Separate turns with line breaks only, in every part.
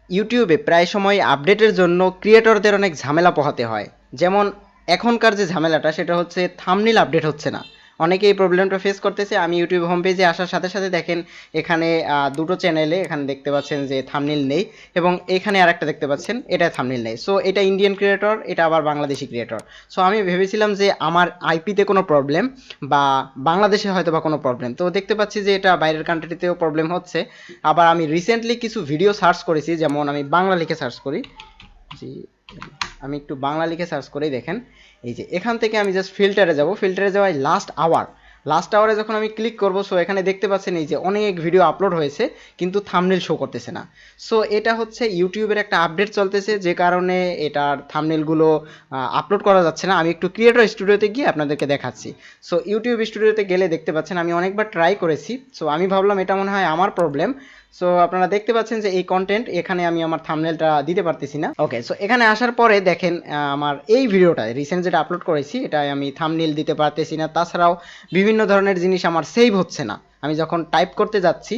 ইউটিউবে প্রায় সময় আপডেটের জন্য ক্রিয়েটরদের অনেক ঝামেলা পোহাতে হয়। যেমন এখনকার যে ঝামেলাটা সেটা হচ্ছে থাম্বনেল আপডেট হচ্ছে না। অনেকে এই প্রবলেমটা ফেস করতেছে। আমি ইউটিউব হোম পেজে আসার সাথে সাথে দেখেন এখানে দুটো চ্যানেলে এখানে দেখতে পাচ্ছেন যে থাম্বনেল নেই, এবং এখানে আরেকটা দেখতে পাচ্ছেন এটা থাম্বনেল নেই। সো এটা ইন্ডিয়ান ক্রিয়েটর, এটা আবার বাংলাদেশি ক্রিয়েটর। সো আমি ভেবেছিলাম যে আমার আইপিতে কোনো প্রবলেম বা বাংলাদেশে হয়তো বা কোনো প্রবলেম, তো দেখতে পাচ্ছি যে এটা বাইরের কান্ট্রিতেও প্রবলেম হচ্ছে। আবার আমি রিসেন্টলি কিছু ভিডিও সার্চ করেছি, যেমন আমি বাংলা লিখে সার্চ করি। জি, আমি একটু বাংলা লিখে সার্চ করেই দেখেন, এই যে এখান থেকে আমি জাস্ট ফিল্টারে যাব, ফিল্টারে যাওয়ায় লাস্ট আওয়ারে যখন আমি ক্লিক করব, সো এখানে দেখতে পাচ্ছেন এই যে অনেক ভিডিও আপলোড হয়েছে কিন্তু থাম্বনেল শো করতেছে না। সো এটা হচ্ছে ইউটিউবের একটা আপডেট চলতেছে, যে কারণে এটার থাম্বনেলগুলো আপলোড করা যাচ্ছে না। আমি একটু ক্রিয়েটর স্টুডিওতে গিয়ে আপনাদেরকে দেখাচ্ছি। সো ইউটিউব স্টুডিওতে গেলে দেখতে পাচ্ছেন আমি অনেকবার ট্রাই করেছি। সো আমি ভাবলাম এটা মনে হয় আমার প্রবলেম। সো আপনারা দেখতে পাচ্ছেন যে এই কন্টেন্ট, এখানে আমি আমার থাম্বনেলটা দিতে পারতেছি না। ওকে, সো এখানে আসার পরে দেখেন আমার এই ভিডিওটা রিসেন্ট যেটা আপলোড করেছি এটাই আমি থাম্বনেল দিতে পারতেছি না। তাছাড়াও বিভিন্ন ধরনের জিনিস আমার সেভ হচ্ছে না। আমি যখন টাইপ করতে যাচ্ছি,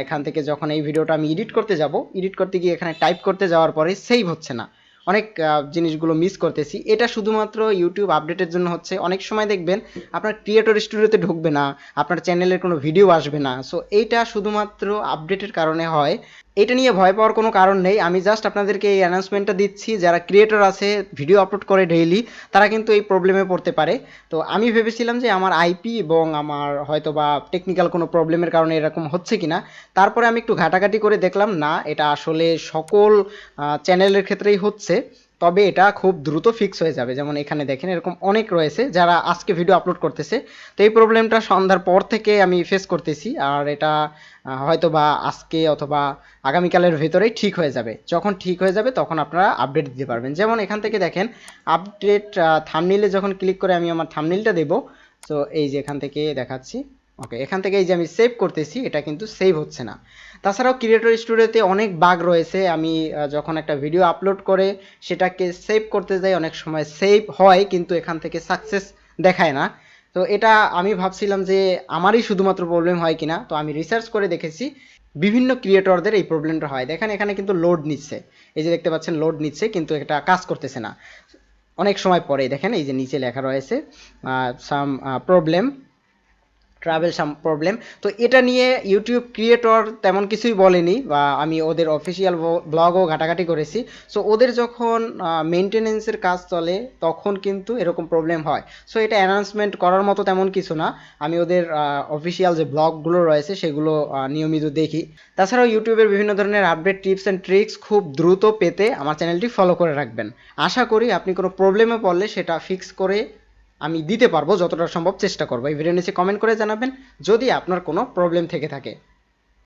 এখান থেকে যখন এই ভিডিওটা আমি এডিট করতে যাব, এডিট করতে গিয়ে এখানে টাইপ করতে যাওয়ার পরে সেভ হচ্ছে না। অনেক জিনিসগুলো মিস করতেছি। এটা শুধুমাত্র ইউটিউব আপডেটের জন্য হচ্ছে। অনেক সময় দেখবেন আপনার ক্রিয়েটর স্টুডিওতে ঢুকবে না, আপনার চ্যানেলের কোনো ভিডিও আসবে না। সো এইটা শুধুমাত্র আপডেটের কারণে হয়। এটা নিয়ে ভয় পাওয়ার কোনো কারণ নেই। আমি জাস্ট আপনাদেরকে এই অ্যানাউন্সমেন্টটা দিচ্ছি, যারা ক্রিয়েটর আছে ভিডিও আপলোড করে ডেইলি, তারা কিন্তু এই প্রবলেমে পড়তে পারে। তো আমি ভেবেছিলাম যে আমার আইপি এবং আমার হয়তো বা টেকনিক্যাল কোনো প্রবলেমের কারণে এরকম হচ্ছে কিনা। তারপরে আমি একটু ঘাটাঘাটি করে দেখলাম না, এটা আসলে সকল চ্যানেলের ক্ষেত্রেই হচ্ছে। তবে এটা খুব দ্রুত ফিক্স হয়ে যাবে। যেমন এখানে দেখেন এরকম অনেক রয়েছে যারা আজকে ভিডিও আপলোড করতেছে। তো এই প্রবলেমটা সন্ধ্যার পর থেকে আমি ফেস করতেছি, আর এটা হয়তো বা আজকে অথবা আগামীকালের ভেতরেই ঠিক হয়ে যাবে। যখন ঠিক হয়ে যাবে তখন আপনারা আপডেট দিতে পারবেন। যেমন এখান থেকে দেখেন আপডেট থাম্বনেইলে যখন ক্লিক করে আমি আমার থাম্বনেইলটা দেব। সো এই যে এখান থেকে দেখাচ্ছি। ওকে, এখান থেকে এই যে আমি সেভ করতেছি, এটা কিন্তু সেভ হচ্ছে না। তাছাড়াও ক্রিয়েটর স্টুডিওতে অনেক বাগ রয়েছে। আমি যখন একটা ভিডিও আপলোড করে সেটাকে সেভ করতে যাই, অনেক সময় সেভ হয় কিন্তু এখান থেকে সাকসেস দেখায় না। তো এটা আমি ভাবছিলাম যে আমারই শুধুমাত্র প্রবলেম হয় কিনা। তো আমি রিসার্চ করে দেখেছি বিভিন্ন ক্রিয়েটরদের এই প্রবলেমটা হয়। দেখেন এখানে কিন্তু লোড নিচ্ছে, এই যে দেখতে পাচ্ছেন লোড নিচ্ছে কিন্তু এটা কাজ করতেছে না। অনেক সময় পরে দেখেন এই যে নিচে লেখা রয়েছে সাম প্রবলেম, ট্রাভেল সাম প্রবলেম। তো এটা নিয়ে ইউটিউব ক্রিয়েটর তেমন কিছুই বলেনি, বা আমি ওদের অফিসিয়াল ব্লগও ঘাটাঘাটি করেছি। সো ওদের যখন মেনটেনেন্সের কাজ চলে তখন কিন্তু এরকম প্রবলেম হয়। সো এটা অ্যানাউন্সমেন্ট করার মতো তেমন কিছু না। আমি ওদের অফিসিয়াল যে ব্লগগুলো রয়েছে সেগুলো নিয়মিত দেখি। তাছাড়াও ইউটিউবের বিভিন্ন ধরনের আপডেট টিপস অ্যান্ড ট্রিক্স খুব দ্রুত পেতে আমার চ্যানেলটি ফলো করে রাখবেন। আশা করি আপনি কোনো প্রবলেমে পড়লে সেটা ফিক্স করে আমি দিতে পারবো, যতটা সম্ভব চেষ্টা করবো। এই ভিডিও নিচে কমেন্ট করে জানাবেন যদি আপনার কোনো প্রবলেম থেকে থাকে।